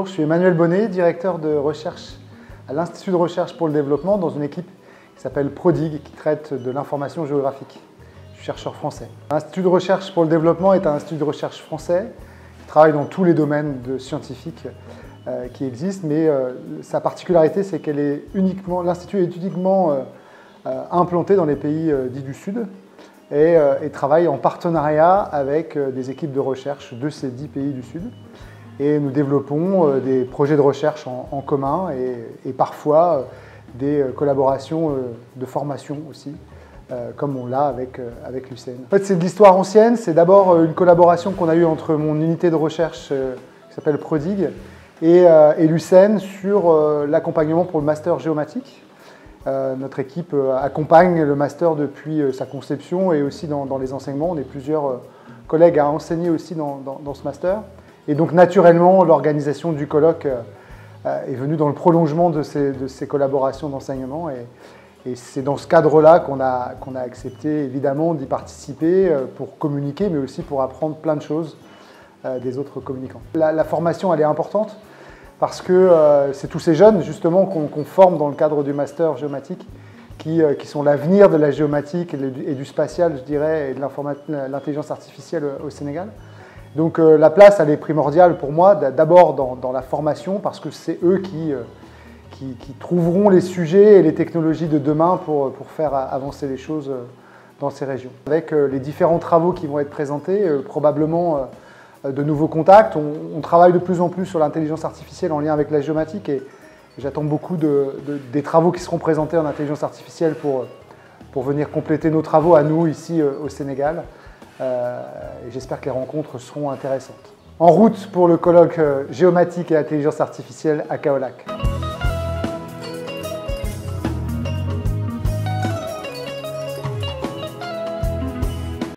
Bonjour, je suis Emmanuel Bonnet, directeur de recherche à l'Institut de recherche pour le développement dans une équipe qui s'appelle PRODIG, qui traite de l'information géographique. Je suis chercheur français. L'Institut de recherche pour le développement est un institut de recherche français qui travaille dans tous les domaines scientifiques qui existent, mais sa particularité, c'est que l'Institut est uniquement implanté dans les pays dits du Sud et travaille en partenariat avec des équipes de recherche de ces 10 pays du Sud. Et nous développons des projets de recherche en commun et parfois des collaborations de formation aussi, comme on l'a avec l'UCN. En fait, c'est de l'histoire ancienne. C'est d'abord une collaboration qu'on a eue entre mon unité de recherche qui s'appelle PRODIG et l'UCN sur l'accompagnement pour le master géomatique. Notre équipe accompagne le master depuis sa conception et aussi dans les enseignements. On est plusieurs collègues à enseigner aussi dans ce master. Et donc naturellement, l'organisation du colloque est venue dans le prolongement de ces collaborations d'enseignement. Et c'est dans ce cadre-là qu'on a accepté évidemment d'y participer pour communiquer, mais aussi pour apprendre plein de choses des autres communicants. La formation, elle est importante parce que c'est tous ces jeunes justement qu'on forme dans le cadre du master géomatique qui sont l'avenir de la géomatique et du spatial, je dirais, et de l'intelligence artificielle au Sénégal. Donc la place, elle est primordiale pour moi, d'abord dans la formation, parce que c'est eux qui trouveront les sujets et les technologies de demain pour faire avancer les choses dans ces régions. Avec les différents travaux qui vont être présentés, probablement de nouveaux contacts. On travaille de plus en plus sur l'intelligence artificielle en lien avec la géomatique et j'attends beaucoup des travaux qui seront présentés en intelligence artificielle pour venir compléter nos travaux à nous ici au Sénégal. Et j'espère que les rencontres seront intéressantes. En route pour le colloque géomatique et intelligence artificielle à Kaolack.